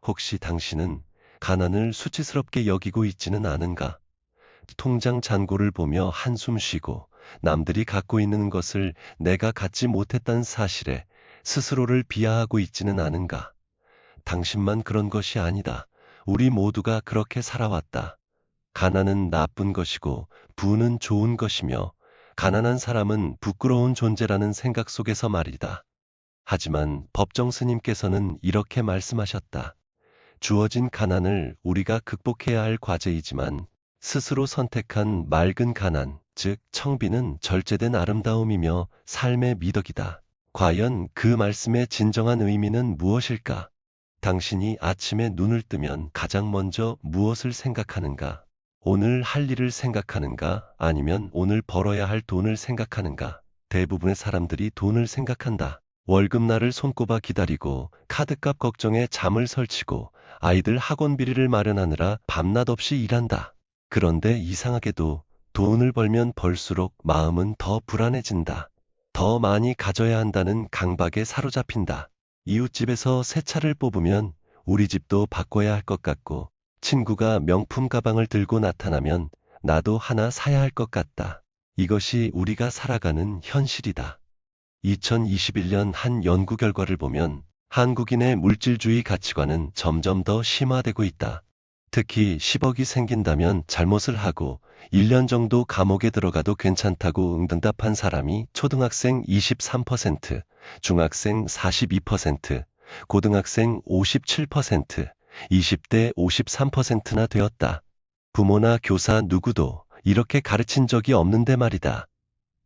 혹시 당신은 가난을 수치스럽게 여기고 있지는 않은가? 통장 잔고를 보며 한숨 쉬고 남들이 갖고 있는 것을 내가 갖지 못했다는 사실에 스스로를 비하하고 있지는 않은가? 당신만 그런 것이 아니다. 우리 모두가 그렇게 살아왔다. 가난은 나쁜 것이고 부는 좋은 것이며 가난한 사람은 부끄러운 존재라는 생각 속에서 말이다. 하지만 법정 스님께서는 이렇게 말씀하셨다. 주어진 가난을 우리가 극복해야 할 과제이지만 스스로 선택한 맑은 가난, 즉 청비는 절제된 아름다움이며 삶의 미덕이다. 과연 그 말씀의 진정한 의미는 무엇일까? 당신이 아침에 눈을 뜨면 가장 먼저 무엇을 생각하는가? 오늘 할 일을 생각하는가? 아니면 오늘 벌어야 할 돈을 생각하는가? 대부분의 사람들이 돈을 생각한다. 월급날을 손꼽아 기다리고 카드값 걱정에 잠을 설치고 아이들 학원비리를 마련하느라 밤낮 없이 일한다. 그런데 이상하게도 돈을 벌면 벌수록 마음은 더 불안해진다. 더 많이 가져야 한다는 강박에 사로잡힌다. 이웃집에서 새 차를 뽑으면 우리 집도 바꿔야 할 것 같고 친구가 명품 가방을 들고 나타나면 나도 하나 사야 할 것 같다. 이것이 우리가 살아가는 현실이다. 2021년 한 연구 결과를 보면 한국인의 물질주의 가치관은 점점 더 심화되고 있다. 특히 10억이 생긴다면 잘못을 하고 1년 정도 감옥에 들어가도 괜찮다고 응답한 사람이 초등학생 23%, 중학생 42%, 고등학생 57%, 20대 53%나 되었다. 부모나 교사 누구도 이렇게 가르친 적이 없는데 말이다.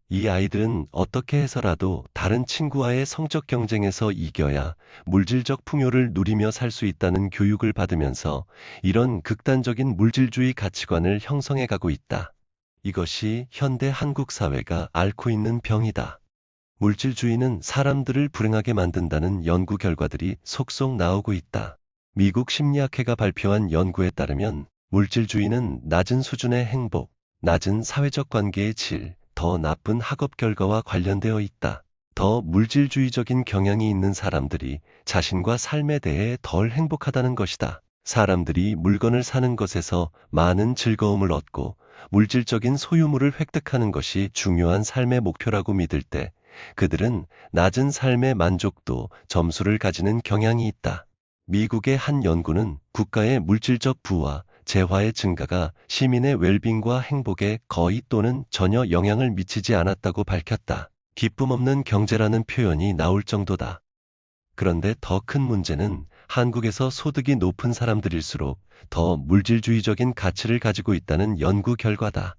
이 아이들은 어떻게 해서라도 다른 친구와의 성적 경쟁에서 이겨야 물질적 풍요를 누리며 살 수 있다는 교육을 받으면서 이런 극단적인 물질주의 가치관을 형성해 가고 있다. 이것이 현대 한국 사회가 앓고 있는 병이다. 물질주의는 사람들을 불행하게 만든다는 연구 결과들이 속속 나오고 있다. 미국 심리학회가 발표한 연구에 따르면 물질주의는 낮은 수준의 행복, 낮은 사회적 관계의 질, 더 나쁜 학업 결과와 관련되어 있다. 더 물질주의적인 경향이 있는 사람들이 자신과 삶에 대해 덜 행복하다는 것이다. 사람들이 물건을 사는 것에서 많은 즐거움을 얻고 물질적인 소유물을 획득하는 것이 중요한 삶의 목표라고 믿을 때 그들은 낮은 삶의 만족도 점수를 가지는 경향이 있다. 미국의 한 연구는 국가의 물질적 부와 재화의 증가가 시민의 웰빙과 행복에 거의 또는 전혀 영향을 미치지 않았다고 밝혔다. 기쁨 없는 경제라는 표현이 나올 정도다. 그런데 더 큰 문제는 한국에서 소득이 높은 사람들일수록 더 물질주의적인 가치를 가지고 있다는 연구 결과다.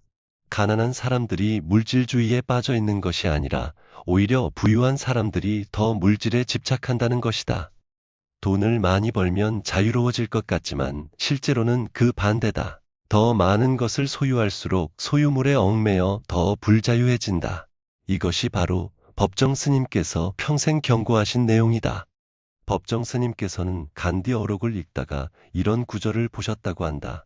가난한 사람들이 물질주의에 빠져 있는 것이 아니라 오히려 부유한 사람들이 더 물질에 집착한다는 것이다. 돈을 많이 벌면 자유로워질 것 같지만 실제로는 그 반대다. 더 많은 것을 소유할수록 소유물에 얽매여 더 불자유해진다. 이것이 바로 법정 스님께서 평생 경고하신 내용이다. 법정 스님께서는 간디 어록을 읽다가 이런 구절을 보셨다고 한다.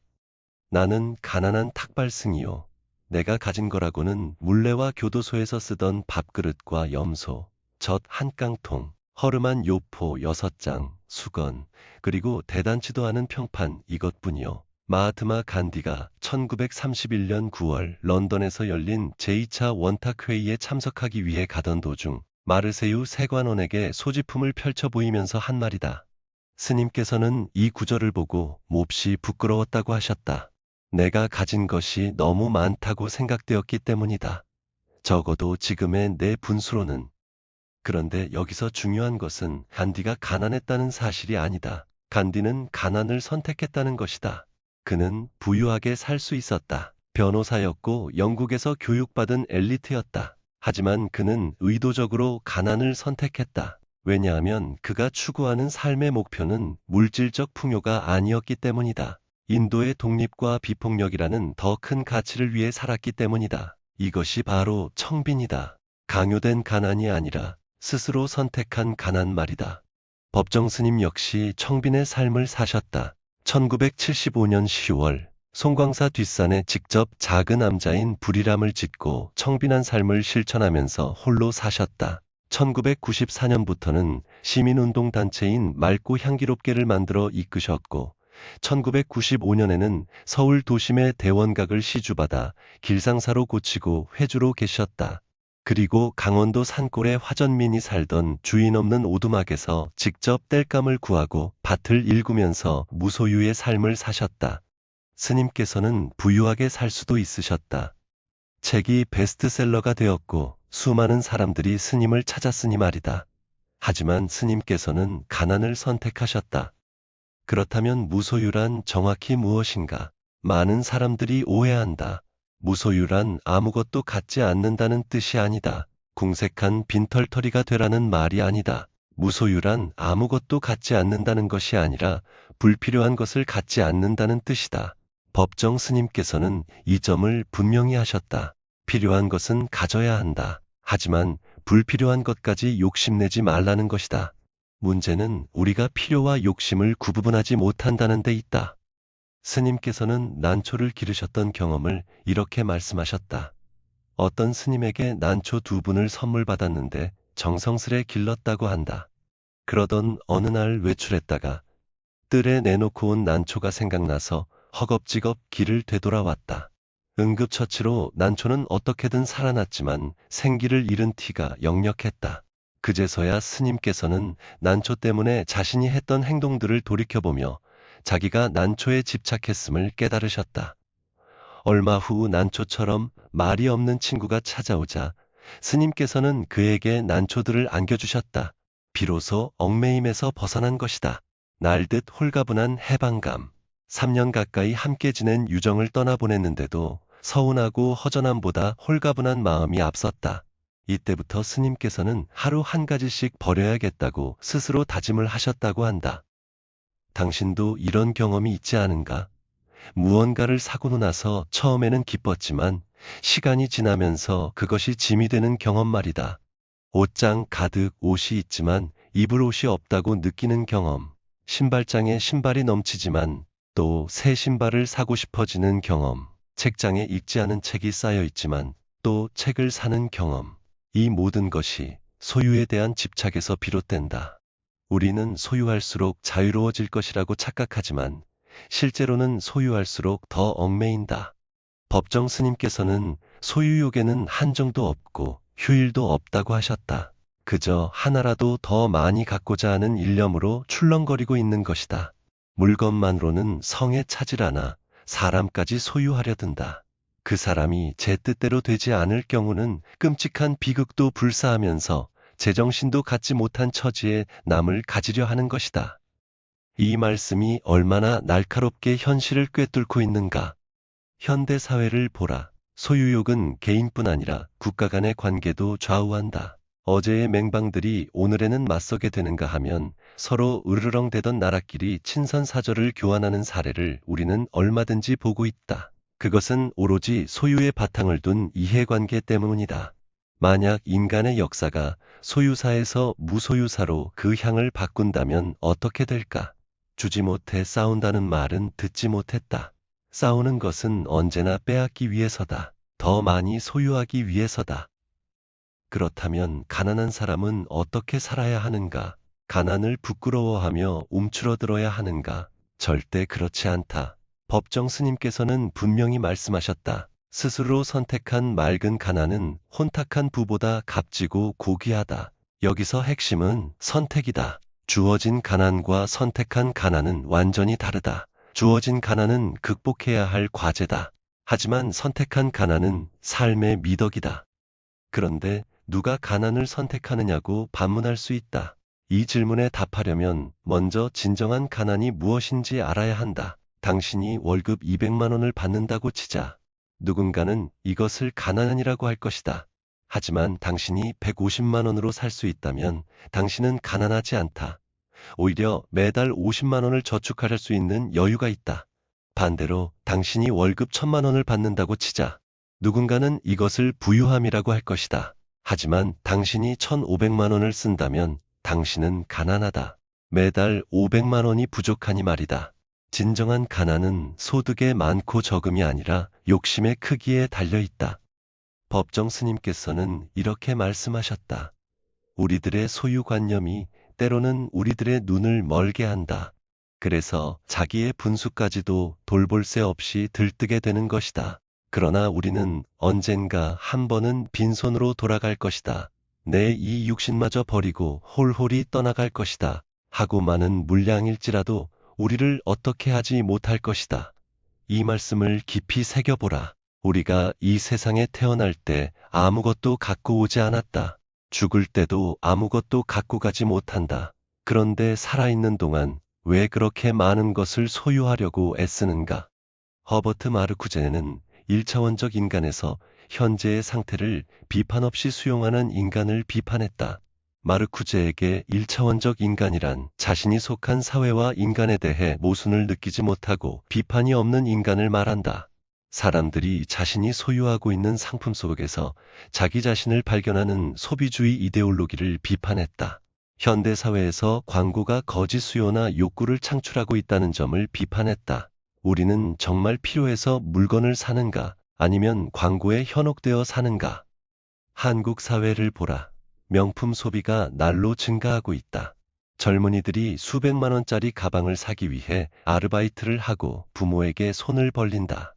나는 가난한 탁발승이요. 내가 가진 거라고는 물레와 교도소에서 쓰던 밥그릇과 염소, 젖 한 깡통, 허름한 요포 6장, 수건, 그리고 대단치도 않은 평판 이것뿐이요. 마하트마 간디가 1931년 9월 런던에서 열린 제2차 원탁회의에 참석하기 위해 가던 도중 마르세유 세관원에게 소지품을 펼쳐 보이면서 한 말이다. 스님께서는 이 구절을 보고 몹시 부끄러웠다고 하셨다. 내가 가진 것이 너무 많다고 생각되었기 때문이다. 적어도 지금의 내 분수로는. 그런데 여기서 중요한 것은 간디가 가난했다는 사실이 아니다. 간디는 가난을 선택했다는 것이다. 그는 부유하게 살 수 있었다. 변호사였고 영국에서 교육받은 엘리트였다. 하지만 그는 의도적으로 가난을 선택했다. 왜냐하면 그가 추구하는 삶의 목표는 물질적 풍요가 아니었기 때문이다. 인도의 독립과 비폭력이라는 더 큰 가치를 위해 살았기 때문이다. 이것이 바로 청빈이다. 강요된 가난이 아니라 스스로 선택한 가난 말이다. 법정 스님 역시 청빈의 삶을 사셨다. 1975년 10월 송광사 뒷산에 직접 작은 암자인 불이람을 짓고 청빈한 삶을 실천하면서 홀로 사셨다. 1994년부터는 시민운동 단체인 맑고 향기롭게를 만들어 이끄셨고 1995년에는 서울 도심의 대원각을 시주받아 길상사로 고치고 회주로 계셨다. 그리고 강원도 산골에 화전민이 살던 주인 없는 오두막에서 직접 땔감을 구하고 밭을 일구면서 무소유의 삶을 사셨다. 스님께서는 부유하게 살 수도 있으셨다. 책이 베스트셀러가 되었고 수많은 사람들이 스님을 찾았으니 말이다. 하지만 스님께서는 가난을 선택하셨다. 그렇다면 무소유란 정확히 무엇인가? 많은 사람들이 오해한다. 무소유란 아무것도 갖지 않는다는 뜻이 아니다. 궁색한 빈털터리가 되라는 말이 아니다. 무소유란 아무것도 갖지 않는다는 것이 아니라 불필요한 것을 갖지 않는다는 뜻이다. 법정 스님께서는 이 점을 분명히 하셨다. 필요한 것은 가져야 한다. 하지만 불필요한 것까지 욕심내지 말라는 것이다. 문제는 우리가 필요와 욕심을 구분하지 못한다는 데 있다. 스님께서는 난초를 기르셨던 경험을 이렇게 말씀하셨다. 어떤 스님에게 난초 2분을 선물 받았는데 정성스레 길렀다고 한다. 그러던 어느 날 외출했다가 뜰에 내놓고 온 난초가 생각나서 허겁지겁 길을 되돌아왔다. 응급처치로 난초는 어떻게든 살아났지만 생기를 잃은 티가 역력했다. 그제서야 스님께서는 난초 때문에 자신이 했던 행동들을 돌이켜보며 자기가 난초에 집착했음을 깨달으셨다. 얼마 후 난초처럼 말이 없는 친구가 찾아오자 스님께서는 그에게 난초들을 안겨주셨다. 비로소 얽매임에서 벗어난 것이다. 날듯 홀가분한 해방감. 3년 가까이 함께 지낸 유정을 떠나보냈는데도 서운하고 허전함보다 홀가분한 마음이 앞섰다. 이때부터 스님께서는 하루 한 가지씩 버려야겠다고 스스로 다짐을 하셨다고 한다. 당신도 이런 경험이 있지 않은가? 무언가를 사고는 나서 처음에는 기뻤지만 시간이 지나면서 그것이 짐이 되는 경험 말이다. 옷장 가득 옷이 있지만 입을 옷이 없다고 느끼는 경험. 신발장에 신발이 넘치지만 또 새 신발을 사고 싶어지는 경험. 책장에 읽지 않은 책이 쌓여 있지만 또 책을 사는 경험. 이 모든 것이 소유에 대한 집착에서 비롯된다. 우리는 소유할수록 자유로워질 것이라고 착각하지만 실제로는 소유할수록 더 얽매인다. 법정 스님께서는 소유욕에는 한정도 없고 휴일도 없다고 하셨다. 그저 하나라도 더 많이 갖고자 하는 일념으로 출렁거리고 있는 것이다. 물건만으로는 성에 차질 않아 사람까지 소유하려 든다. 그 사람이 제 뜻대로 되지 않을 경우는 끔찍한 비극도 불사하면서 제정신도 갖지 못한 처지에 남을 가지려 하는 것이다. 이 말씀이 얼마나 날카롭게 현실을 꿰뚫고 있는가. 현대 사회를 보라. 소유욕은 개인뿐 아니라 국가 간의 관계도 좌우한다. 어제의 맹방들이 오늘에는 맞서게 되는가 하면 서로 으르렁대던 나라끼리 친선사절을 교환하는 사례를 우리는 얼마든지 보고 있다. 그것은 오로지 소유의 바탕을 둔 이해관계 때문이다. 만약 인간의 역사가 소유사에서 무소유사로 그 향을 바꾼다면 어떻게 될까? 주지 못해 싸운다는 말은 듣지 못했다. 싸우는 것은 언제나 빼앗기 위해서다. 더 많이 소유하기 위해서다. 그렇다면 가난한 사람은 어떻게 살아야 하는가? 가난을 부끄러워하며 움츠러들어야 하는가? 절대 그렇지 않다. 법정 스님께서는 분명히 말씀하셨다. 스스로 선택한 맑은 가난은 혼탁한 부보다 값지고 고귀하다. 여기서 핵심은 선택이다. 주어진 가난과 선택한 가난은 완전히 다르다. 주어진 가난은 극복해야 할 과제다. 하지만 선택한 가난은 삶의 미덕이다. 그런데 누가 가난을 선택하느냐고 반문할 수 있다. 이 질문에 답하려면 먼저 진정한 가난이 무엇인지 알아야 한다. 당신이 월급 200만 원을 받는다고 치자. 누군가는 이것을 가난이라고 할 것이다. 하지만 당신이 150만 원으로 살 수 있다면 당신은 가난하지 않다. 오히려 매달 50만 원을 저축할 수 있는 여유가 있다. 반대로 당신이 월급 1000만 원을 받는다고 치자. 누군가는 이것을 부유함이라고 할 것이다. 하지만 당신이 1500만 원을 쓴다면 당신은 가난하다. 매달 500만 원이 부족하니 말이다. 진정한 가난은 소득의 많고 적음이 아니라 욕심의 크기에 달려있다. 법정 스님께서는 이렇게 말씀하셨다. 우리들의 소유관념이 때로는 우리들의 눈을 멀게 한다. 그래서 자기의 분수까지도 돌볼 새 없이 들뜨게 되는 것이다. 그러나 우리는 언젠가 한 번은 빈손으로 돌아갈 것이다. 내 이 육신마저 버리고 홀홀이 떠나갈 것이다. 하고 많은 물량일지라도 우리를 어떻게 하지 못할 것이다. 이 말씀을 깊이 새겨보라. 우리가 이 세상에 태어날 때 아무것도 갖고 오지 않았다. 죽을 때도 아무것도 갖고 가지 못한다. 그런데 살아있는 동안 왜 그렇게 많은 것을 소유하려고 애쓰는가? 허버트 마르쿠제는 1차원적 인간에서 현재의 상태를 비판 없이 수용하는 인간을 비판했다. 마르쿠제에게 1차원적 인간이란 자신이 속한 사회와 인간에 대해 모순을 느끼지 못하고 비판이 없는 인간을 말한다. 사람들이 자신이 소유하고 있는 상품 속에서 자기 자신을 발견하는 소비주의 이데올로기를 비판했다. 현대사회에서 광고가 거짓 수요나 욕구를 창출하고 있다는 점을 비판했다. 우리는 정말 필요해서 물건을 사는가, 아니면 광고에 현혹되어 사는가? 한국 사회를 보라. 명품 소비가 날로 증가하고 있다. 젊은이들이 수백만 원짜리 가방을 사기 위해 아르바이트를 하고 부모에게 손을 벌린다.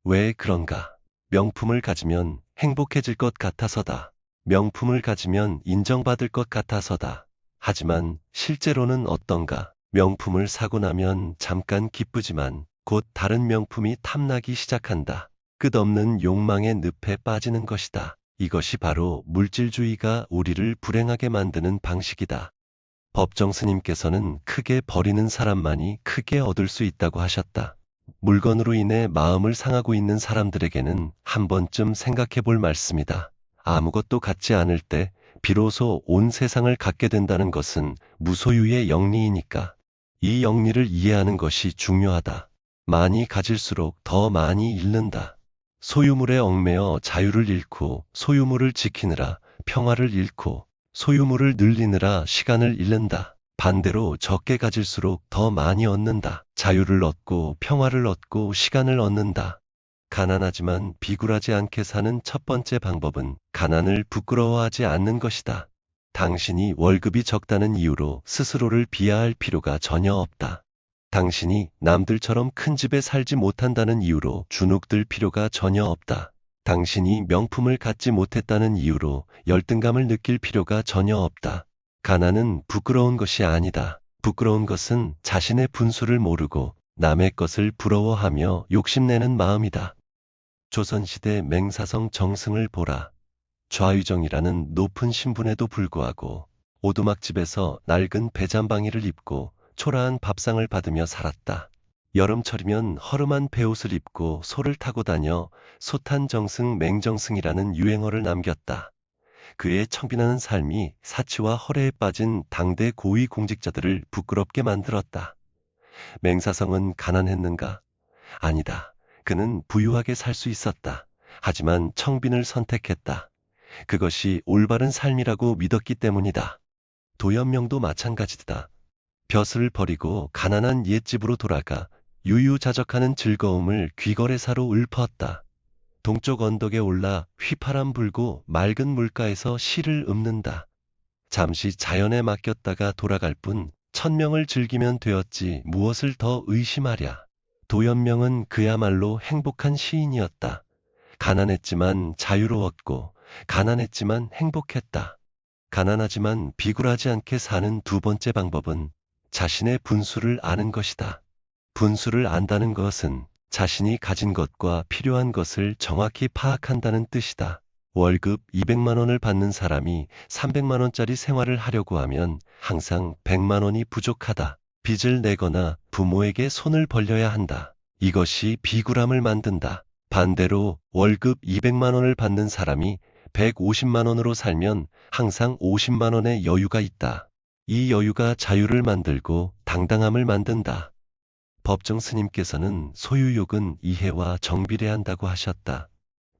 왜 그런가? 명품을 가지면 행복해질 것 같아서다. 명품을 가지면 인정받을 것 같아서다. 하지만 실제로는 어떤가? 명품을 사고 나면 잠깐 기쁘지만 곧 다른 명품이 탐나기 시작한다. 끝없는 욕망의 늪에 빠지는 것이다. 이것이 바로 물질주의가 우리를 불행하게 만드는 방식이다. 법정 스님께서는 크게 버리는 사람만이 크게 얻을 수 있다고 하셨다. 물건으로 인해 마음을 상하고 있는 사람들에게는 한 번쯤 생각해 볼 말씀이다. 아무것도 갖지 않을 때 비로소 온 세상을 갖게 된다는 것은 무소유의 영리이니까. 이 영리를 이해하는 것이 중요하다. 많이 가질수록 더 많이 잃는다. 소유물에 얽매여 자유를 잃고 소유물을 지키느라 평화를 잃고 소유물을 늘리느라 시간을 잃는다. 반대로 적게 가질수록 더 많이 얻는다. 자유를 얻고 평화를 얻고 시간을 얻는다. 가난하지만 비굴하지 않게 사는 첫 번째 방법은 가난을 부끄러워하지 않는 것이다. 당신이 월급이 적다는 이유로 스스로를 비하할 필요가 전혀 없다. 당신이 남들처럼 큰 집에 살지 못한다는 이유로 주눅들 필요가 전혀 없다. 당신이 명품을 갖지 못했다는 이유로 열등감을 느낄 필요가 전혀 없다. 가난은 부끄러운 것이 아니다. 부끄러운 것은 자신의 분수를 모르고 남의 것을 부러워하며 욕심내는 마음이다. 조선시대 맹사성 정승을 보라. 좌유정이라는 높은 신분에도 불구하고 오두막집에서 낡은 배잠방이를 입고 초라한 밥상을 받으며 살았다. 여름철이면 허름한 베옷을 입고 소를 타고 다녀 소탄정승 맹정승이라는 유행어를 남겼다. 그의 청빈하는 삶이 사치와 허례에 빠진 당대 고위 공직자들을 부끄럽게 만들었다. 맹사성은 가난했는가? 아니다. 그는 부유하게 살 수 있었다. 하지만 청빈을 선택했다. 그것이 올바른 삶이라고 믿었기 때문이다. 도연명도 마찬가지다. 벼슬을 버리고 가난한 옛집으로 돌아가 유유자적하는 즐거움을 귀거래사로 읊었다. 동쪽 언덕에 올라 휘파람 불고 맑은 물가에서 시를 읊는다. 잠시 자연에 맡겼다가 돌아갈 뿐 천명을 즐기면 되었지 무엇을 더 의심하랴. 도연명은 그야말로 행복한 시인이었다. 가난했지만 자유로웠고 가난했지만 행복했다. 가난하지만 비굴하지 않게 사는 두 번째 방법은 자신의 분수를 아는 것이다. 분수를 안다는 것은 자신이 가진 것과 필요한 것을 정확히 파악한다는 뜻이다. 월급 200만 원을 받는 사람이 300만 원짜리 생활을 하려고 하면 항상 100만 원이 부족하다. 빚을 내거나 부모에게 손을 벌려야 한다. 이것이 비굴함을 만든다. 반대로 월급 200만 원을 받는 사람이 150만 원으로 살면 항상 50만 원의 여유가 있다. 이 여유가 자유를 만들고 당당함을 만든다. 법정 스님께서는 소유욕은 이해와 정비례한다고 하셨다.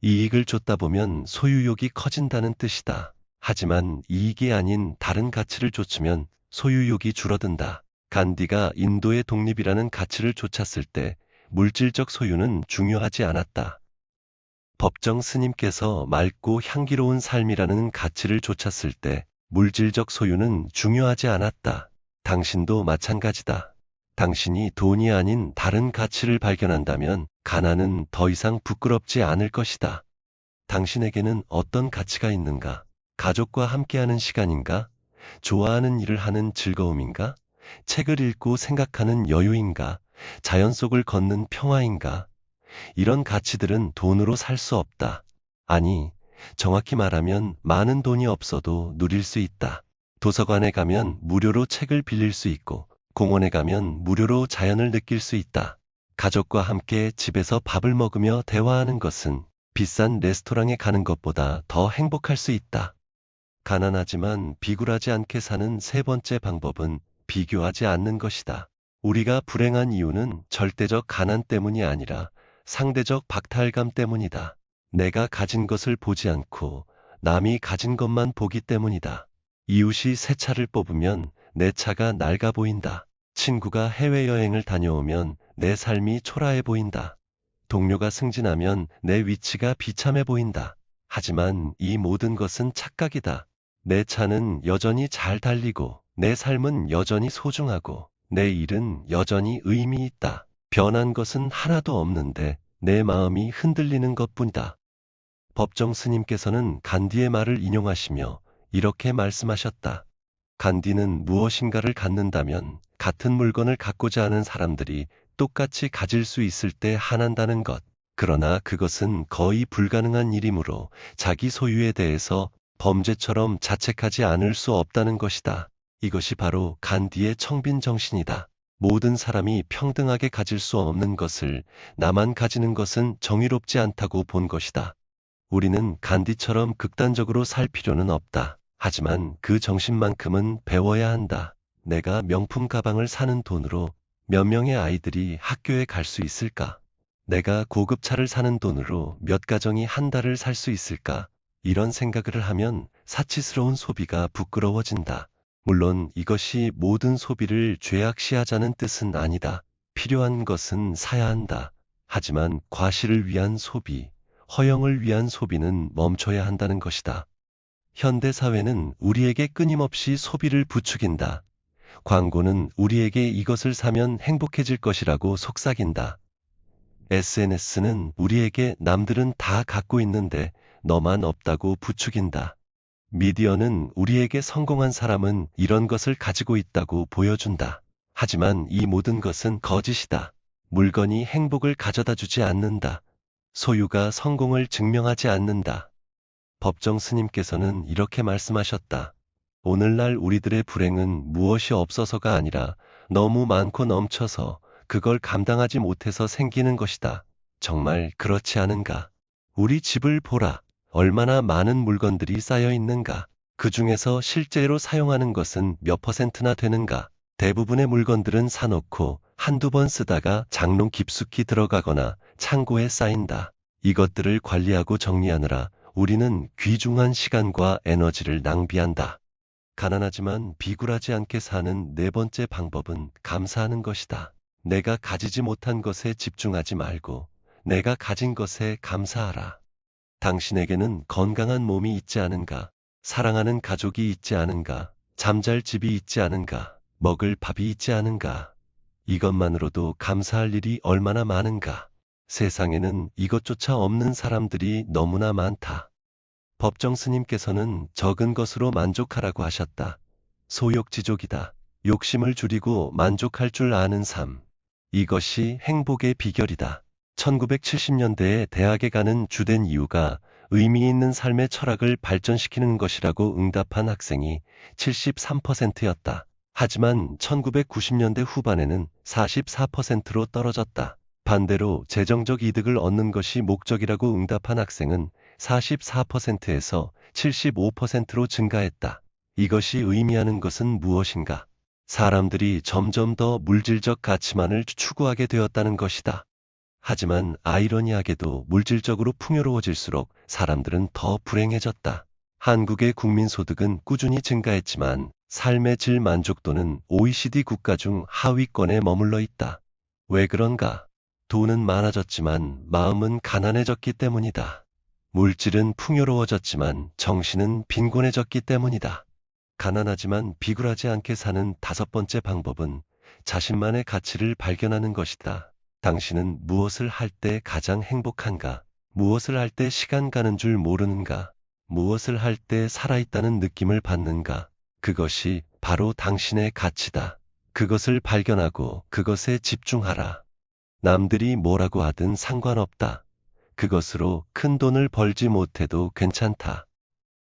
이익을 쫓다 보면 소유욕이 커진다는 뜻이다. 하지만 이익이 아닌 다른 가치를 쫓으면 소유욕이 줄어든다. 간디가 인도의 독립이라는 가치를 쫓았을 때 물질적 소유는 중요하지 않았다. 법정 스님께서 맑고 향기로운 삶이라는 가치를 쫓았을 때 물질적 소유는 중요하지 않았다. 당신도 마찬가지다. 당신이 돈이 아닌 다른 가치를 발견한다면 가난은 더 이상 부끄럽지 않을 것이다. 당신에게는 어떤 가치가 있는가? 가족과 함께하는 시간인가? 좋아하는 일을 하는 즐거움인가? 책을 읽고 생각하는 여유인가? 자연 속을 걷는 평화인가? 이런 가치들은 돈으로 살 수 없다. 아니, 정확히 말하면 많은 돈이 없어도 누릴 수 있다. 도서관에 가면 무료로 책을 빌릴 수 있고, 공원에 가면 무료로 자연을 느낄 수 있다. 가족과 함께 집에서 밥을 먹으며 대화하는 것은 비싼 레스토랑에 가는 것보다 더 행복할 수 있다. 가난하지만 비굴하지 않게 사는 세 번째 방법은 비교하지 않는 것이다. 우리가 불행한 이유는 절대적 가난 때문이 아니라 상대적 박탈감 때문이다. 내가 가진 것을 보지 않고 남이 가진 것만 보기 때문이다. 이웃이 새 차를 뽑으면 내 차가 낡아 보인다. 친구가 해외여행을 다녀오면 내 삶이 초라해 보인다. 동료가 승진하면 내 위치가 비참해 보인다. 하지만 이 모든 것은 착각이다. 내 차는 여전히 잘 달리고, 내 삶은 여전히 소중하고, 내 일은 여전히 의미 있다. 변한 것은 하나도 없는데 내 마음이 흔들리는 것뿐이다. 법정 스님께서는 간디의 말을 인용하시며 이렇게 말씀하셨다. 간디는 무엇인가를 갖는다면 같은 물건을 갖고자 하는 사람들이 똑같이 가질 수 있을 때 화난다는 것. 그러나 그것은 거의 불가능한 일이므로 자기 소유에 대해서 범죄처럼 자책하지 않을 수 없다는 것이다. 이것이 바로 간디의 청빈 정신이다. 모든 사람이 평등하게 가질 수 없는 것을 나만 가지는 것은 정의롭지 않다고 본 것이다. 우리는 간디처럼 극단적으로 살 필요는 없다. 하지만 그 정신만큼은 배워야 한다. 내가 명품 가방을 사는 돈으로 몇 명의 아이들이 학교에 갈 수 있을까? 내가 고급 차를 사는 돈으로 몇 가정이 한 달을 살 수 있을까? 이런 생각을 하면 사치스러운 소비가 부끄러워진다. 물론 이것이 모든 소비를 죄악시하자는 뜻은 아니다. 필요한 것은 사야 한다. 하지만 과실을 위한 소비, 허영을 위한 소비는 멈춰야 한다는 것이다. 현대 사회는 우리에게 끊임없이 소비를 부추긴다. 광고는 우리에게 이것을 사면 행복해질 것이라고 속삭인다. SNS는 우리에게 남들은 다 갖고 있는데 너만 없다고 부추긴다. 미디어는 우리에게 성공한 사람은 이런 것을 가지고 있다고 보여준다. 하지만 이 모든 것은 거짓이다. 물건이 행복을 가져다 주지 않는다. 소유가 성공을 증명하지 않는다. 법정 스님께서는 이렇게 말씀하셨다. 오늘날 우리들의 불행은 무엇이 없어서가 아니라 너무 많고 넘쳐서 그걸 감당하지 못해서 생기는 것이다. 정말 그렇지 않은가? 우리 집을 보라. 얼마나 많은 물건들이 쌓여 있는가? 그 중에서 실제로 사용하는 것은 몇 퍼센트나 되는가? 대부분의 물건들은 사놓고 한두 번 쓰다가 장롱 깊숙이 들어가거나 창고에 쌓인다. 이것들을 관리하고 정리하느라 우리는 귀중한 시간과 에너지를 낭비한다. 가난하지만 비굴하지 않게 사는 네 번째 방법은 감사하는 것이다. 내가 가지지 못한 것에 집중하지 말고 내가 가진 것에 감사하라. 당신에게는 건강한 몸이 있지 않은가? 사랑하는 가족이 있지 않은가? 잠잘 집이 있지 않은가? 먹을 밥이 있지 않은가? 이것만으로도 감사할 일이 얼마나 많은가? 세상에는 이것조차 없는 사람들이 너무나 많다. 법정 스님께서는 적은 것으로 만족하라고 하셨다. 소욕지족이다. 욕심을 줄이고 만족할 줄 아는 삶. 이것이 행복의 비결이다. 1970년대에 대학에 가는 주된 이유가 의미 있는 삶의 철학을 발전시키는 것이라고 응답한 학생이 73%였다. 하지만 1990년대 후반에는 44%로 떨어졌다. 반대로 재정적 이득을 얻는 것이 목적이라고 응답한 학생은 44%에서 75%로 증가했다. 이것이 의미하는 것은 무엇인가? 사람들이 점점 더 물질적 가치만을 추구하게 되었다는 것이다. 하지만 아이러니하게도 물질적으로 풍요로워질수록 사람들은 더 불행해졌다. 한국의 국민소득은 꾸준히 증가했지만 삶의 질 만족도는 OECD 국가 중 하위권에 머물러 있다. 왜 그런가? 돈은 많아졌지만 마음은 가난해졌기 때문이다. 물질은 풍요로워졌지만 정신은 빈곤해졌기 때문이다. 가난하지만 비굴하지 않게 사는 다섯 번째 방법은 자신만의 가치를 발견하는 것이다. 당신은 무엇을 할 때 가장 행복한가? 무엇을 할 때 시간 가는 줄 모르는가? 무엇을 할 때 살아있다는 느낌을 받는가? 그것이 바로 당신의 가치다. 그것을 발견하고 그것에 집중하라. 남들이 뭐라고 하든 상관없다. 그것으로 큰 돈을 벌지 못해도 괜찮다.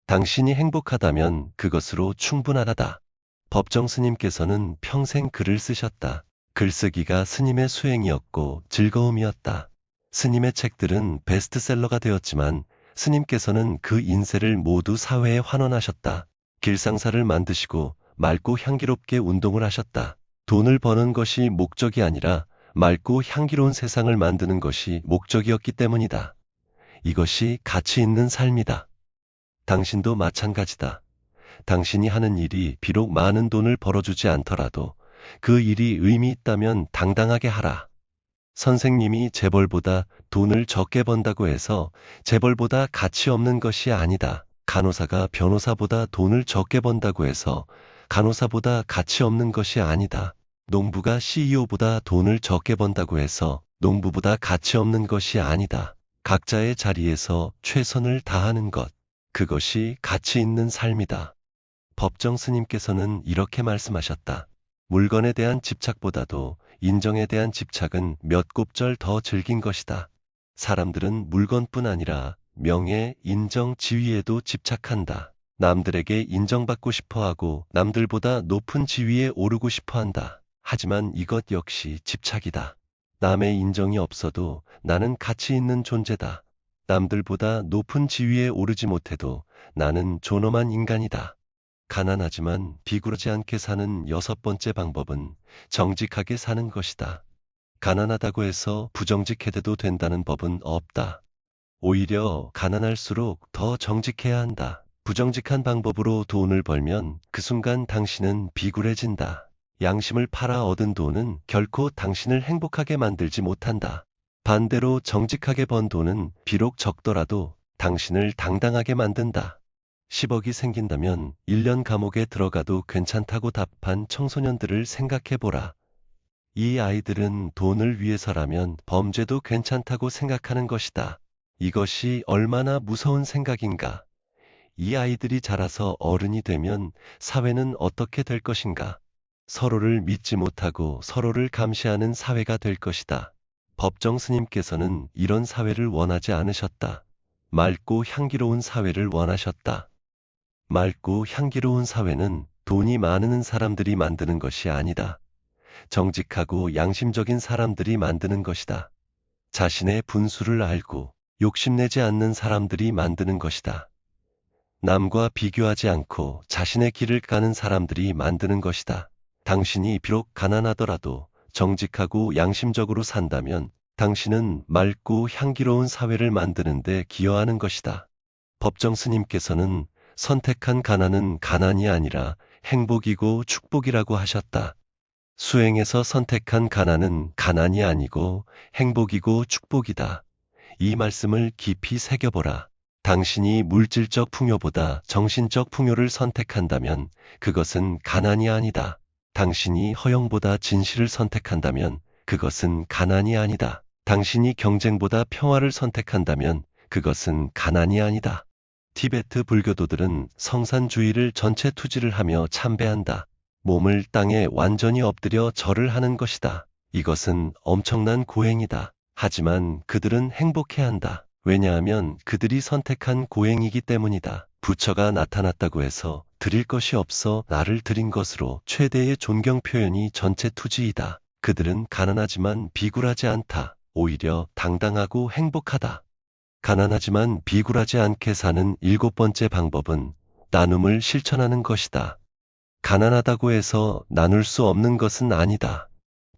당신이 행복하다면 그것으로 충분하다. 법정 스님께서는 평생 글을 쓰셨다. 글쓰기가 스님의 수행이었고 즐거움이었다. 스님의 책들은 베스트셀러가 되었지만 스님께서는 그 인세를 모두 사회에 환원하셨다. 길상사를 만드시고 맑고 향기롭게 운동을 하셨다. 돈을 버는 것이 목적이 아니라 맑고 향기로운 세상을 만드는 것이 목적이었기 때문이다. 이것이 가치 있는 삶이다. 당신도 마찬가지다. 당신이 하는 일이 비록 많은 돈을 벌어주지 않더라도 그 일이 의미 있다면 당당하게 하라. 선생님이 재벌보다 돈을 적게 번다고 해서 재벌보다 가치 없는 것이 아니다. 간호사가 변호사보다 돈을 적게 번다고 해서 간호사보다 가치 없는 것이 아니다. 농부가 CEO보다 돈을 적게 번다고 해서 농부보다 가치 없는 것이 아니다. 각자의 자리에서 최선을 다하는 것, 그것이 가치 있는 삶이다. 법정 스님께서는 이렇게 말씀하셨다. 물건에 대한 집착보다도 인정에 대한 집착은 몇 곱절 더 즐긴 것이다. 사람들은 물건뿐 아니라 명예, 인정, 지위에도 집착한다. 남들에게 인정받고 싶어하고 남들보다 높은 지위에 오르고 싶어한다. 하지만 이것 역시 집착이다. 남의 인정이 없어도 나는 가치 있는 존재다. 남들보다 높은 지위에 오르지 못해도 나는 존엄한 인간이다. 가난하지만 비굴하지 않게 사는 여섯 번째 방법은 정직하게 사는 것이다. 가난하다고 해서 부정직해도 된다는 법은 없다. 오히려 가난할수록 더 정직해야 한다. 부정직한 방법으로 돈을 벌면 그 순간 당신은 비굴해진다. 양심을 팔아 얻은 돈은 결코 당신을 행복하게 만들지 못한다. 반대로 정직하게 번 돈은 비록 적더라도 당신을 당당하게 만든다. 10억이 생긴다면 1년 감옥에 들어가도 괜찮다고 답한 청소년들을 생각해보라. 이 아이들은 돈을 위해서라면 범죄도 괜찮다고 생각하는 것이다. 이것이 얼마나 무서운 생각인가. 이 아이들이 자라서 어른이 되면 사회는 어떻게 될 것인가. 서로를 믿지 못하고 서로를 감시하는 사회가 될 것이다. 법정 스님께서는 이런 사회를 원하지 않으셨다. 맑고 향기로운 사회를 원하셨다. 맑고 향기로운 사회는 돈이 많은 사람들이 만드는 것이 아니다. 정직하고 양심적인 사람들이 만드는 것이다. 자신의 분수를 알고 욕심내지 않는 사람들이 만드는 것이다. 남과 비교하지 않고 자신의 길을 가는 사람들이 만드는 것이다. 당신이 비록 가난하더라도 정직하고 양심적으로 산다면 당신은 맑고 향기로운 사회를 만드는 데 기여하는 것이다. 법정 스님께서는 선택한 가난은 가난이 아니라 행복이고 축복이라고 하셨다. 수행에서 선택한 가난은 가난이 아니고 행복이고 축복이다. 이 말씀을 깊이 새겨보라. 당신이 물질적 풍요보다 정신적 풍요를 선택한다면 그것은 가난이 아니다. 당신이 허영보다 진실을 선택한다면 그것은 가난이 아니다. 당신이 경쟁보다 평화를 선택한다면 그것은 가난이 아니다. 티베트 불교도들은 성산주의를 전체 투지를 하며 참배한다. 몸을 땅에 완전히 엎드려 절을 하는 것이다. 이것은 엄청난 고행이다. 하지만 그들은 행복해한다. 왜냐하면 그들이 선택한 고행이기 때문이다. 부처가 나타났다고 해서 드릴 것이 없어 나를 드린 것으로 최대의 존경 표현이 전체 투지이다. 그들은 가난하지만 비굴하지 않다. 오히려 당당하고 행복하다. 가난하지만 비굴하지 않게 사는 일곱 번째 방법은 나눔을 실천하는 것이다. 가난하다고 해서 나눌 수 없는 것은 아니다.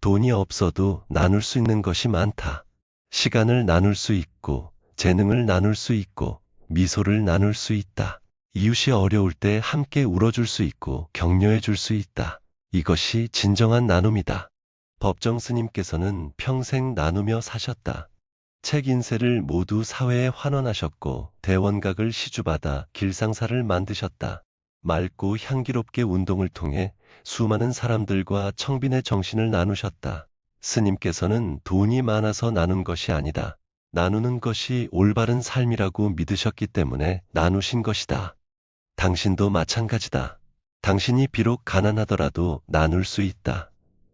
돈이 없어도 나눌 수 있는 것이 많다. 시간을 나눌 수 있고, 재능을 나눌 수 있고, 미소를 나눌 수 있다. 이웃이 어려울 때 함께 울어줄 수 있고 격려해 줄 수 있다. 이것이 진정한 나눔이다. 법정 스님께서는 평생 나누며 사셨다. 책 인세를 모두 사회에 환원하셨고 대원각을 시주받아 길상사를 만드셨다. 맑고 향기롭게 운동을 통해 수많은 사람들과 청빈의 정신을 나누셨다. 스님께서는 돈이 많아서 나눈 것이 아니다. 나누는 것이 올바른 삶이라고 믿으셨기 때문에 나누신 것이다. 당신도 마찬가지다. 당신이 비록 가난하더라도 나눌 수 있다.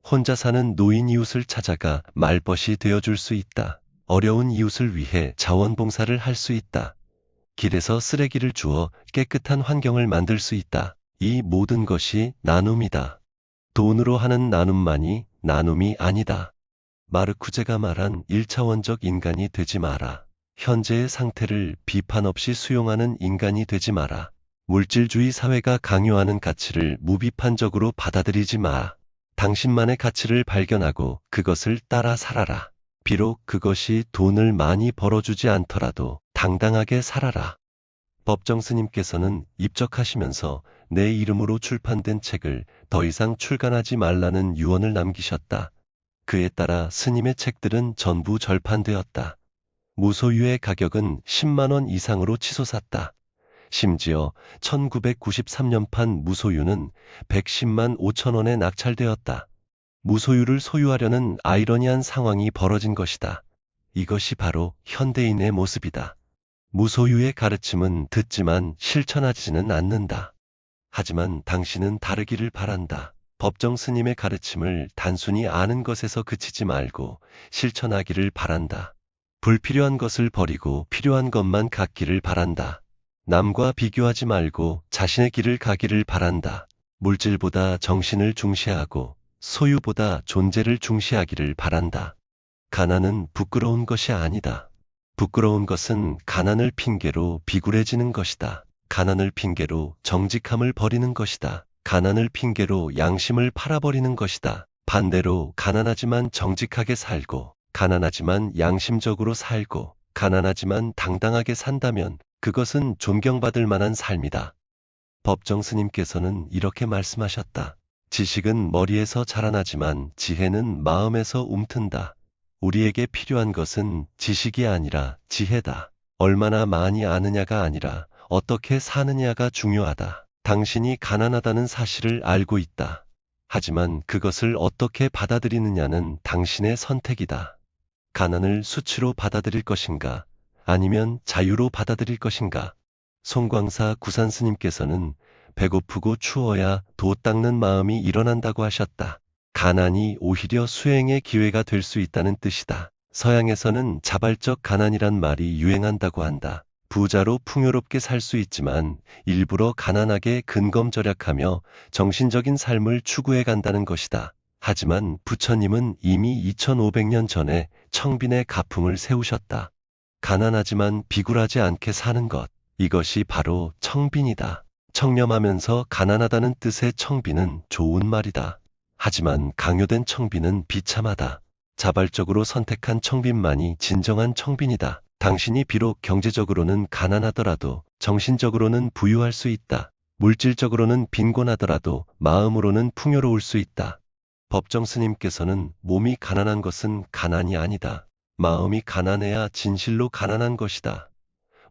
혼자 사는 노인 이웃을 찾아가 말벗이 되어줄 수 있다. 어려운 이웃을 위해 자원봉사를 할 수 있다. 길에서 쓰레기를 주워 깨끗한 환경을 만들 수 있다. 이 모든 것이 나눔이다. 돈으로 하는 나눔만이 나눔이 아니다. 마르쿠제가 말한 1차원적 인간이 되지 마라. 현재의 상태를 비판 없이 수용하는 인간이 되지 마라. 물질주의 사회가 강요하는 가치를 무비판적으로 받아들이지 마. 당신만의 가치를 발견하고 그것을 따라 살아라. 비록 그것이 돈을 많이 벌어주지 않더라도 당당하게 살아라. 법정 스님께서는 입적하시면서 내 이름으로 출판된 책을 더 이상 출간하지 말라는 유언을 남기셨다. 그에 따라 스님의 책들은 전부 절판되었다. 무소유의 가격은 10만 원 이상으로 치솟았다. 심지어 1993년판 무소유는 110만 5천 원에 낙찰되었다. 무소유를 소유하려는 아이러니한 상황이 벌어진 것이다. 이것이 바로 현대인의 모습이다. 무소유의 가르침은 듣지만 실천하지는 않는다. 하지만 당신은 다르기를 바란다. 법정 스님의 가르침을 단순히 아는 것에서 그치지 말고 실천하기를 바란다. 불필요한 것을 버리고 필요한 것만 갖기를 바란다. 남과 비교하지 말고 자신의 길을 가기를 바란다. 물질보다 정신을 중시하고 소유보다 존재를 중시하기를 바란다. 가난은 부끄러운 것이 아니다. 부끄러운 것은 가난을 핑계로 비굴해지는 것이다. 가난을 핑계로 정직함을 버리는 것이다. 가난을 핑계로 양심을 팔아버리는 것이다. 반대로 가난하지만 정직하게 살고, 가난하지만 양심적으로 살고, 가난하지만 당당하게 산다면 그것은 존경받을 만한 삶이다. 법정 스님께서는 이렇게 말씀하셨다. 지식은 머리에서 자라나지만 지혜는 마음에서 움튼다. 우리에게 필요한 것은 지식이 아니라 지혜다. 얼마나 많이 아느냐가 아니라 어떻게 사느냐가 중요하다. 당신이 가난하다는 사실을 알고 있다. 하지만 그것을 어떻게 받아들이느냐는 당신의 선택이다. 가난을 수치로 받아들일 것인가? 아니면 자유로 받아들일 것인가? 송광사 구산 스님께서는 배고프고 추워야 도 닦는 마음이 일어난다고 하셨다. 가난이 오히려 수행의 기회가 될 수 있다는 뜻이다. 서양에서는 자발적 가난이란 말이 유행한다고 한다. 부자로 풍요롭게 살 수 있지만 일부러 가난하게 근검절약하며 정신적인 삶을 추구해 간다는 것이다. 하지만 부처님은 이미 2500년 전에 청빈의 가풍을 세우셨다. 가난하지만 비굴하지 않게 사는 것, 이것이 바로 청빈이다. 청렴하면서 가난하다는 뜻의 청빈은 좋은 말이다. 하지만 강요된 청빈은 비참하다. 자발적으로 선택한 청빈만이 진정한 청빈이다. 당신이 비록 경제적으로는 가난하더라도 정신적으로는 부유할 수 있다. 물질적으로는 빈곤하더라도 마음으로는 풍요로울 수 있다. 법정 스님께서는 몸이 가난한 것은 가난이 아니다. 마음이 가난해야 진실로 가난한 것이다.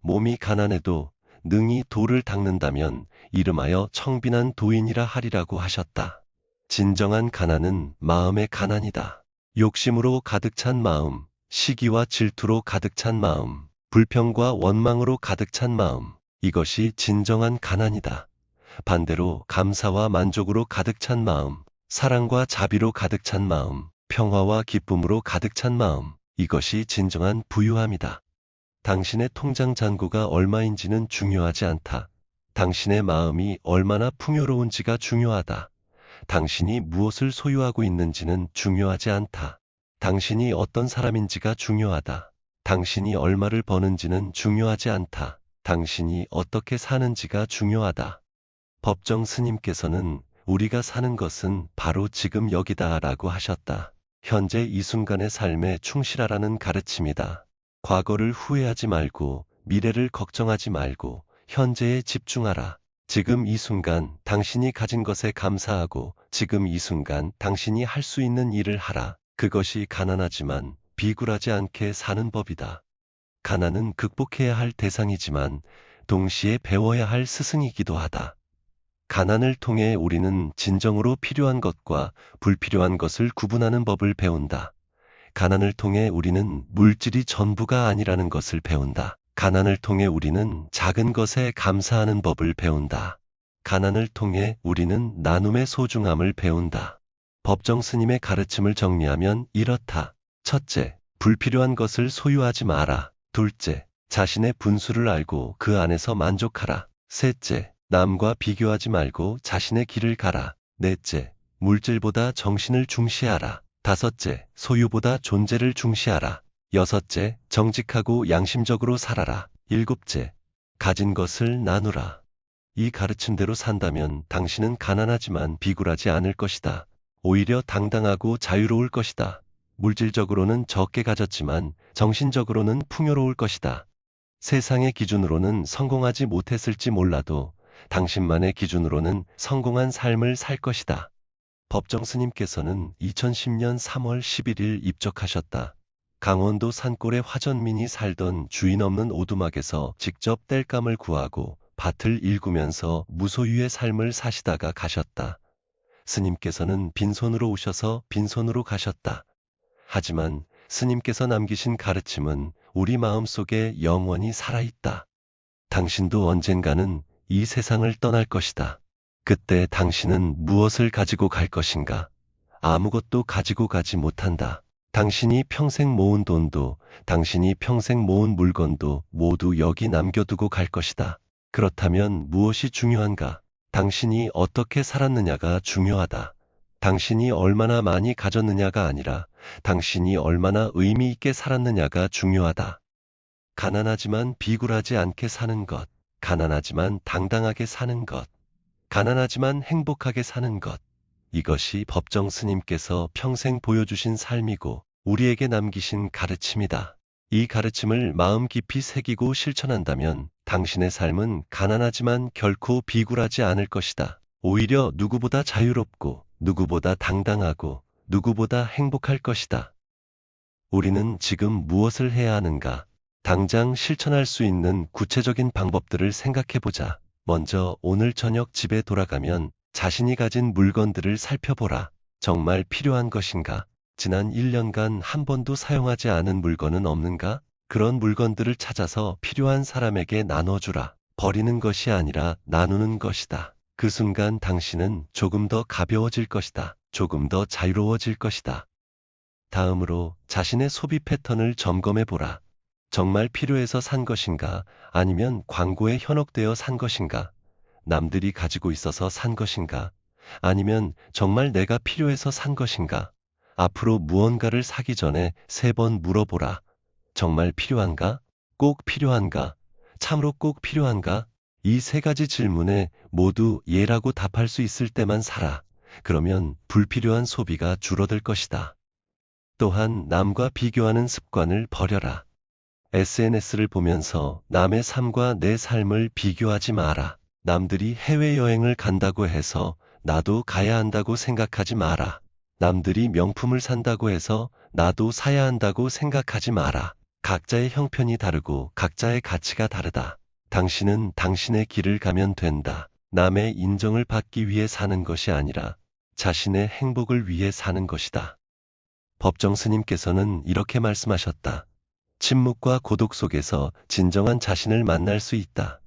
몸이 가난해도 능히 도를 닦는다면 이름하여 청빈한 도인이라 하리라고 하셨다. 진정한 가난은 마음의 가난이다. 욕심으로 가득 찬 마음, 시기와 질투로 가득 찬 마음, 불평과 원망으로 가득 찬 마음, 이것이 진정한 가난이다. 반대로 감사와 만족으로 가득 찬 마음, 사랑과 자비로 가득 찬 마음, 평화와 기쁨으로 가득 찬 마음, 이것이 진정한 부유함이다. 당신의 통장 잔고가 얼마인지는 중요하지 않다. 당신의 마음이 얼마나 풍요로운지가 중요하다. 당신이 무엇을 소유하고 있는지는 중요하지 않다. 당신이 어떤 사람인지가 중요하다. 당신이 얼마를 버는지는 중요하지 않다. 당신이 어떻게 사는지가 중요하다. 법정 스님께서는 우리가 사는 것은 바로 지금 여기다 라고 하셨다. 현재 이 순간의 삶에 충실하라는 가르침이다. 과거를 후회하지 말고 미래를 걱정하지 말고 현재에 집중하라. 지금 이 순간 당신이 가진 것에 감사하고 지금 이 순간 당신이 할 수 있는 일을 하라. 그것이 가난하지만 비굴하지 않게 사는 법이다. 가난은 극복해야 할 대상이지만 동시에 배워야 할 스승이기도 하다. 가난을 통해 우리는 진정으로 필요한 것과 불필요한 것을 구분하는 법을 배운다. 가난을 통해 우리는 물질이 전부가 아니라는 것을 배운다. 가난을 통해 우리는 작은 것에 감사하는 법을 배운다. 가난을 통해 우리는 나눔의 소중함을 배운다. 법정 스님의 가르침을 정리하면 이렇다. 첫째, 불필요한 것을 소유하지 마라. 둘째, 자신의 분수를 알고 그 안에서 만족하라. 셋째, 남과 비교하지 말고 자신의 길을 가라. 넷째, 물질보다 정신을 중시하라. 다섯째, 소유보다 존재를 중시하라. 여섯째, 정직하고 양심적으로 살아라. 일곱째, 가진 것을 나누라. 이 가르침대로 산다면 당신은 가난하지만 비굴하지 않을 것이다. 오히려 당당하고 자유로울 것이다. 물질적으로는 적게 가졌지만 정신적으로는 풍요로울 것이다. 세상의 기준으로는 성공하지 못했을지 몰라도 당신만의 기준으로는 성공한 삶을 살 것이다. 법정 스님께서는 2010년 3월 11일 입적하셨다. 강원도 산골에 화전민이 살던 주인 없는 오두막에서 직접 땔감을 구하고 밭을 일구면서 무소유의 삶을 사시다가 가셨다. 스님께서는 빈손으로 오셔서 빈손으로 가셨다. 하지만 스님께서 남기신 가르침은 우리 마음속에 영원히 살아있다. 당신도 언젠가는 이 세상을 떠날 것이다. 그때 당신은 무엇을 가지고 갈 것인가? 아무것도 가지고 가지 못한다. 당신이 평생 모은 돈도, 당신이 평생 모은 물건도 모두 여기 남겨두고 갈 것이다. 그렇다면 무엇이 중요한가? 당신이 어떻게 살았느냐가 중요하다. 당신이 얼마나 많이 가졌느냐가 아니라 당신이 얼마나 의미 있게 살았느냐가 중요하다. 가난하지만 비굴하지 않게 사는 것, 가난하지만 당당하게 사는 것, 가난하지만 행복하게 사는 것. 이것이 법정 스님께서 평생 보여주신 삶이고 우리에게 남기신 가르침이다. 이 가르침을 마음 깊이 새기고 실천한다면 당신의 삶은 가난하지만 결코 비굴하지 않을 것이다. 오히려 누구보다 자유롭고 누구보다 당당하고 누구보다 행복할 것이다. 우리는 지금 무엇을 해야 하는가? 당장 실천할 수 있는 구체적인 방법들을 생각해보자. 먼저 오늘 저녁 집에 돌아가면 자신이 가진 물건들을 살펴보라. 정말 필요한 것인가? 지난 1년간 한 번도 사용하지 않은 물건은 없는가? 그런 물건들을 찾아서 필요한 사람에게 나눠주라. 버리는 것이 아니라 나누는 것이다. 그 순간 당신은 조금 더 가벼워질 것이다. 조금 더 자유로워질 것이다. 다음으로 자신의 소비 패턴을 점검해보라. 정말 필요해서 산 것인가? 아니면 광고에 현혹되어 산 것인가? 남들이 가지고 있어서 산 것인가? 아니면 정말 내가 필요해서 산 것인가? 앞으로 무언가를 사기 전에 3번 물어보라. 정말 필요한가? 꼭 필요한가? 참으로 꼭 필요한가? 이 3가지 질문에 모두 예라고 답할 수 있을 때만 사라. 그러면 불필요한 소비가 줄어들 것이다. 또한 남과 비교하는 습관을 버려라. SNS를 보면서 남의 삶과 내 삶을 비교하지 마라. 남들이 해외여행을 간다고 해서 나도 가야 한다고 생각하지 마라. 남들이 명품을 산다고 해서 나도 사야 한다고 생각하지 마라. 각자의 형편이 다르고 각자의 가치가 다르다. 당신은 당신의 길을 가면 된다. 남의 인정을 받기 위해 사는 것이 아니라 자신의 행복을 위해 사는 것이다. 법정 스님께서는 이렇게 말씀하셨다. 침묵과 고독 속에서 진정한 자신을 만날 수 있다.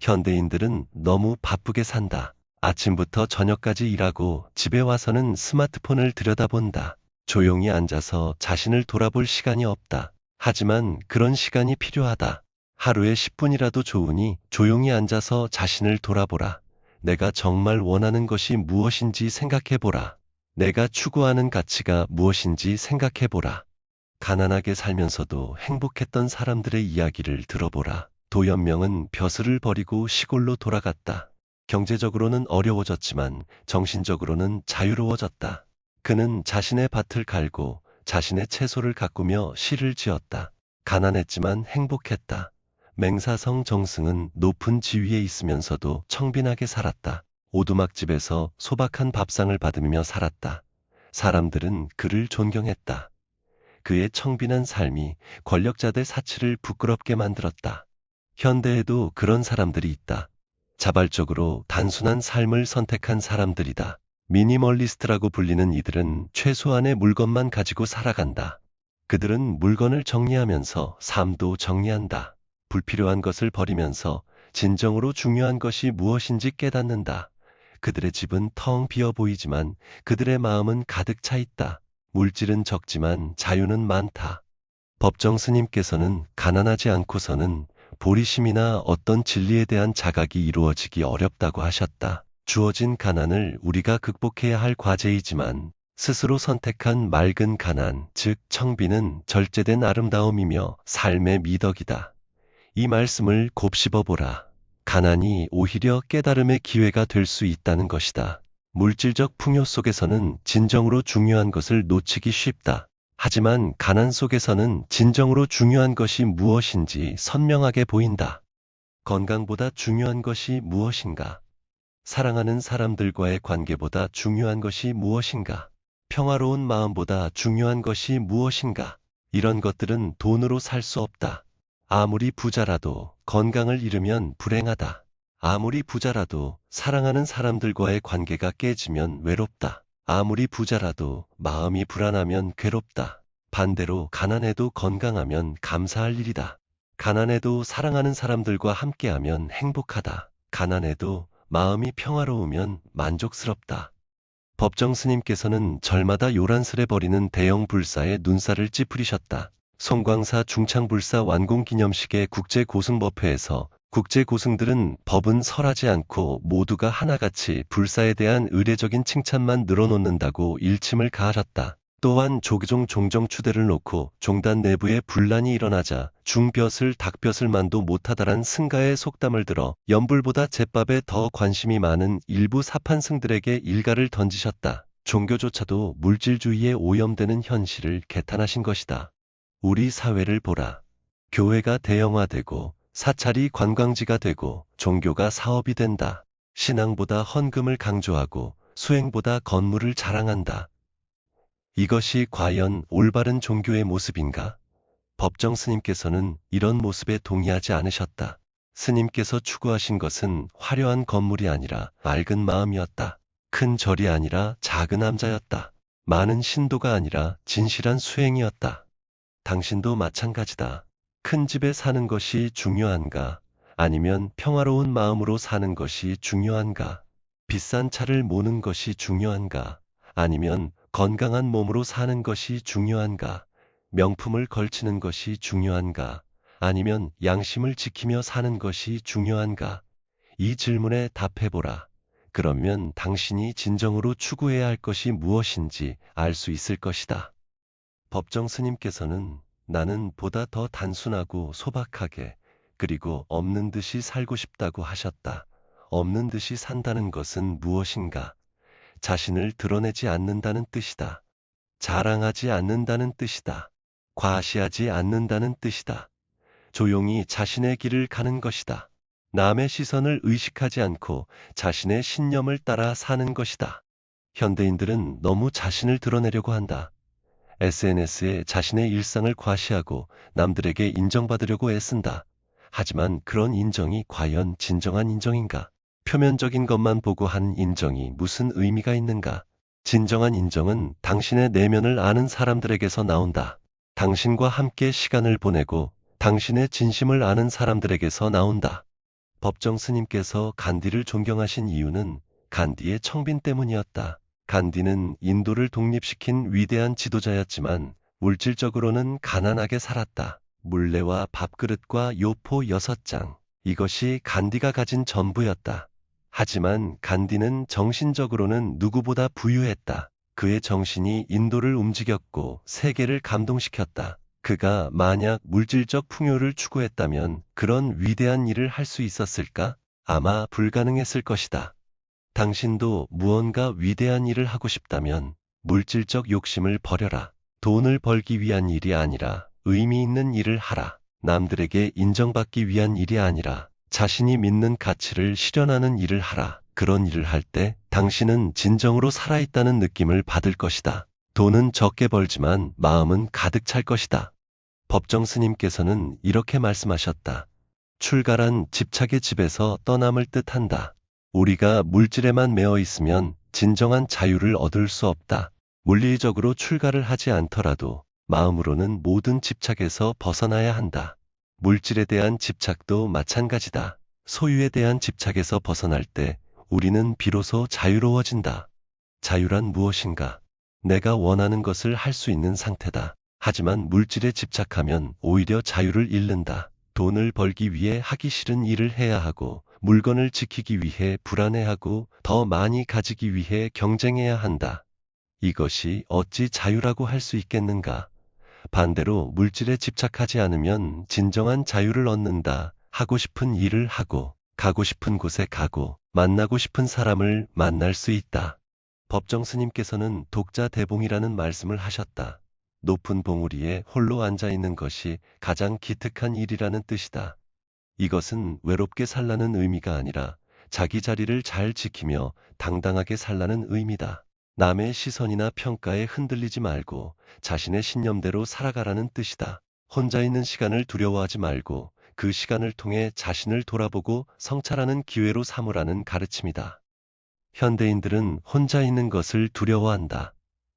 현대인들은 너무 바쁘게 산다. 아침부터 저녁까지 일하고 집에 와서는 스마트폰을 들여다본다. 조용히 앉아서 자신을 돌아볼 시간이 없다. 하지만 그런 시간이 필요하다. 하루에 10분이라도 좋으니 조용히 앉아서 자신을 돌아보라. 내가 정말 원하는 것이 무엇인지 생각해보라. 내가 추구하는 가치가 무엇인지 생각해보라. 가난하게 살면서도 행복했던 사람들의 이야기를 들어보라. 도연명은 벼슬을 버리고 시골로 돌아갔다. 경제적으로는 어려워졌지만 정신적으로는 자유로워졌다. 그는 자신의 밭을 갈고 자신의 채소를 가꾸며 시를 지었다. 가난했지만 행복했다. 맹사성 정승은 높은 지위에 있으면서도 청빈하게 살았다. 오두막집에서 소박한 밥상을 받으며 살았다. 사람들은 그를 존경했다. 그의 청빈한 삶이 권력자들 사치를 부끄럽게 만들었다. 현대에도 그런 사람들이 있다. 자발적으로 단순한 삶을 선택한 사람들이다. 미니멀리스트라고 불리는 이들은 최소한의 물건만 가지고 살아간다. 그들은 물건을 정리하면서 삶도 정리한다. 불필요한 것을 버리면서 진정으로 중요한 것이 무엇인지 깨닫는다. 그들의 집은 텅 비어 보이지만 그들의 마음은 가득 차 있다. 물질은 적지만 자유는 많다. 법정 스님께서는 가난하지 않고서는 보리심이나 어떤 진리에 대한 자각이 이루어지기 어렵다고 하셨다. 주어진 가난을 우리가 극복해야 할 과제이지만 스스로 선택한 맑은 가난, 즉 청비는 절제된 아름다움이며 삶의 미덕이다. 이 말씀을 곱씹어 보라. 가난이 오히려 깨달음의 기회가 될 수 있다는 것이다. 물질적 풍요 속에서는 진정으로 중요한 것을 놓치기 쉽다. 하지만 가난 속에서는 진정으로 중요한 것이 무엇인지 선명하게 보인다. 건강보다 중요한 것이 무엇인가? 사랑하는 사람들과의 관계보다 중요한 것이 무엇인가? 평화로운 마음보다 중요한 것이 무엇인가? 이런 것들은 돈으로 살 수 없다. 아무리 부자라도 건강을 잃으면 불행하다. 아무리 부자라도 사랑하는 사람들과의 관계가 깨지면 외롭다. 아무리 부자라도 마음이 불안하면 괴롭다. 반대로 가난해도 건강하면 감사할 일이다. 가난해도 사랑하는 사람들과 함께하면 행복하다. 가난해도 마음이 평화로우면 만족스럽다. 법정 스님께서는 절마다 요란스레 버리는 대형 불사의 눈살을 찌푸리셨다. 송광사 중창불사 완공기념식의 국제고승법회에서 국제고승들은 법은 설하지 않고 모두가 하나같이 불사에 대한 의례적인 칭찬만 늘어놓는다고 일침을 가하셨다. 또한 조계종 종정 추대를 놓고 종단 내부에 분란이 일어나자 중벼슬 닭벼슬만도 못하다란 승가의 속담을 들어 연불보다 제밥에 더 관심이 많은 일부 사판승들에게 일가를 던지셨다. 종교조차도 물질주의에 오염되는 현실을 개탄하신 것이다. 우리 사회를 보라. 교회가 대형화되고 사찰이 관광지가 되고 종교가 사업이 된다. 신앙보다 헌금을 강조하고 수행보다 건물을 자랑한다. 이것이 과연 올바른 종교의 모습인가? 법정 스님께서는 이런 모습에 동의하지 않으셨다. 스님께서 추구하신 것은 화려한 건물이 아니라 맑은 마음이었다. 큰 절이 아니라 작은 암자였다. 많은 신도가 아니라 진실한 수행이었다. 당신도 마찬가지다. 큰 집에 사는 것이 중요한가? 아니면 평화로운 마음으로 사는 것이 중요한가? 비싼 차를 모는 것이 중요한가? 아니면 건강한 몸으로 사는 것이 중요한가? 명품을 걸치는 것이 중요한가? 아니면 양심을 지키며 사는 것이 중요한가? 이 질문에 답해보라. 그러면 당신이 진정으로 추구해야 할 것이 무엇인지 알 수 있을 것이다. 법정 스님께서는 나는 보다 더 단순하고 소박하게 그리고 없는 듯이 살고 싶다고 하셨다. 없는 듯이 산다는 것은 무엇인가? 자신을 드러내지 않는다는 뜻이다. 자랑하지 않는다는 뜻이다. 과시하지 않는다는 뜻이다. 조용히 자신의 길을 가는 것이다. 남의 시선을 의식하지 않고 자신의 신념을 따라 사는 것이다. 현대인들은 너무 자신을 드러내려고 한다. SNS에 자신의 일상을 과시하고 남들에게 인정받으려고 애쓴다. 하지만 그런 인정이 과연 진정한 인정인가? 표면적인 것만 보고 한 인정이 무슨 의미가 있는가? 진정한 인정은 당신의 내면을 아는 사람들에게서 나온다. 당신과 함께 시간을 보내고 당신의 진심을 아는 사람들에게서 나온다. 법정 스님께서 간디를 존경하신 이유는 간디의 청빈 때문이었다. 간디는 인도를 독립시킨 위대한 지도자였지만 물질적으로는 가난하게 살았다. 물레와 밥그릇과 요포 6장. 이것이 간디가 가진 전부였다. 하지만 간디는 정신적으로는 누구보다 부유했다. 그의 정신이 인도를 움직였고 세계를 감동시켰다. 그가 만약 물질적 풍요를 추구했다면 그런 위대한 일을 할 수 있었을까? 아마 불가능했을 것이다. 당신도 무언가 위대한 일을 하고 싶다면 물질적 욕심을 버려라. 돈을 벌기 위한 일이 아니라 의미 있는 일을 하라. 남들에게 인정받기 위한 일이 아니라 자신이 믿는 가치를 실현하는 일을 하라. 그런 일을 할 때 당신은 진정으로 살아있다는 느낌을 받을 것이다. 돈은 적게 벌지만 마음은 가득 찰 것이다. 법정 스님께서는 이렇게 말씀하셨다. 출가란 집착의 집에서 떠남을 뜻한다. 우리가 물질에만 매어 있으면 진정한 자유를 얻을 수 없다. 물리적으로 출가를 하지 않더라도 마음으로는 모든 집착에서 벗어나야 한다. 물질에 대한 집착도 마찬가지다. 소유에 대한 집착에서 벗어날 때 우리는 비로소 자유로워진다. 자유란 무엇인가? 내가 원하는 것을 할 수 있는 상태다. 하지만 물질에 집착하면 오히려 자유를 잃는다. 돈을 벌기 위해 하기 싫은 일을 해야 하고, 물건을 지키기 위해 불안해하고, 더 많이 가지기 위해 경쟁해야 한다. 이것이 어찌 자유라고 할 수 있겠는가? 반대로 물질에 집착하지 않으면 진정한 자유를 얻는다. 하고 싶은 일을 하고, 가고 싶은 곳에 가고, 만나고 싶은 사람을 만날 수 있다. 법정 스님께서는 독자 대봉이라는 말씀을 하셨다. 높은 봉우리에 홀로 앉아 있는 것이 가장 기특한 일이라는 뜻이다. 이것은 외롭게 살라는 의미가 아니라 자기 자리를 잘 지키며 당당하게 살라는 의미다. 남의 시선이나 평가에 흔들리지 말고 자신의 신념대로 살아가라는 뜻이다. 혼자 있는 시간을 두려워하지 말고 그 시간을 통해 자신을 돌아보고 성찰하는 기회로 삼으라는 가르침이다. 현대인들은 혼자 있는 것을 두려워한다.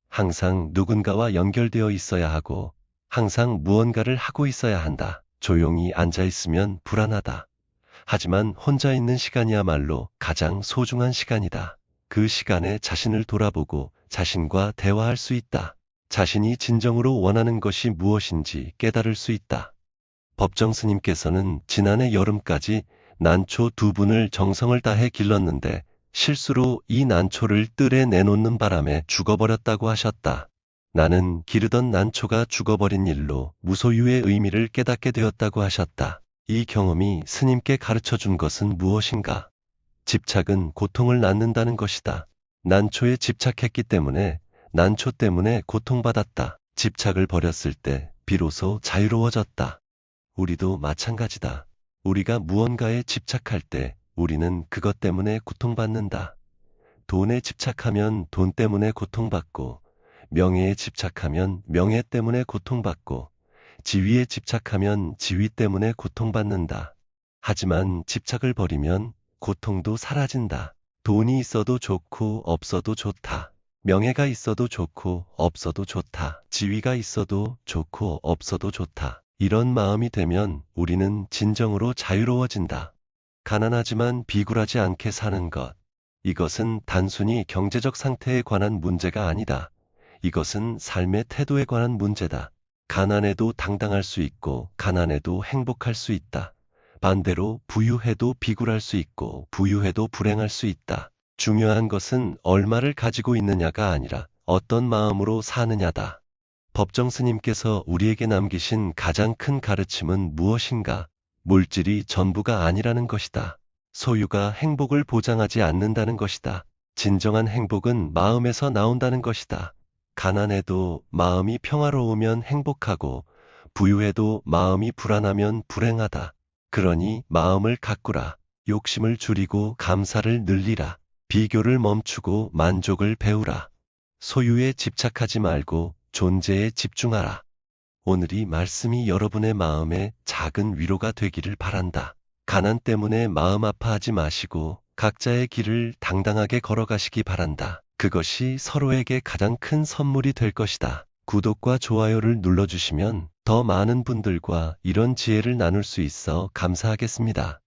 항상 누군가와 연결되어 있어야 하고, 항상 무언가를 하고 있어야 한다. 조용히 앉아 있으면 불안하다. 하지만 혼자 있는 시간이야말로 가장 소중한 시간이다. 그 시간에 자신을 돌아보고 자신과 대화할 수 있다. 자신이 진정으로 원하는 것이 무엇인지 깨달을 수 있다. 법정 스님께서는 지난해 여름까지 난초 2분을 정성을 다해 길렀는데 실수로 이 난초를 뜰에 내놓는 바람에 죽어버렸다고 하셨다. 나는 기르던 난초가 죽어버린 일로 무소유의 의미를 깨닫게 되었다고 하셨다. 이 경험이 스님께 가르쳐 준 것은 무엇인가? 집착은 고통을 낳는다는 것이다. 난초에 집착했기 때문에 난초 때문에 고통받았다. 집착을 버렸을 때 비로소 자유로워졌다. 우리도 마찬가지다. 우리가 무언가에 집착할 때 우리는 그것 때문에 고통받는다. 돈에 집착하면 돈 때문에 고통받고, 명예에 집착하면 명예 때문에 고통받고, 지위에 집착하면 지위 때문에 고통받는다. 하지만 집착을 버리면 고통도 사라진다. 돈이 있어도 좋고 없어도 좋다. 명예가 있어도 좋고 없어도 좋다. 지위가 있어도 좋고 없어도 좋다. 이런 마음이 되면 우리는 진정으로 자유로워진다. 가난하지만 비굴하지 않게 사는 것. 이것은 단순히 경제적 상태에 관한 문제가 아니다. 이것은 삶의 태도에 관한 문제다. 가난해도 당당할 수 있고, 가난해도 행복할 수 있다. 반대로 부유해도 비굴할 수 있고, 부유해도 불행할 수 있다. 중요한 것은 얼마를 가지고 있느냐가 아니라 어떤 마음으로 사느냐다. 법정 스님께서 우리에게 남기신 가장 큰 가르침은 무엇인가? 물질이 전부가 아니라는 것이다. 소유가 행복을 보장하지 않는다는 것이다. 진정한 행복은 마음에서 나온다는 것이다. 가난해도 마음이 평화로우면 행복하고, 부유해도 마음이 불안하면 불행하다. 그러니 마음을 가꾸라. 욕심을 줄이고 감사를 늘리라. 비교를 멈추고 만족을 배우라. 소유에 집착하지 말고 존재에 집중하라. 오늘 이 말씀이 여러분의 마음에 작은 위로가 되기를 바란다. 가난 때문에 마음 아파하지 마시고 각자의 길을 당당하게 걸어가시기 바란다. 그것이 서로에게 가장 큰 선물이 될 것이다. 구독과 좋아요를 눌러주시면 더 많은 분들과 이런 지혜를 나눌 수 있어 감사하겠습니다.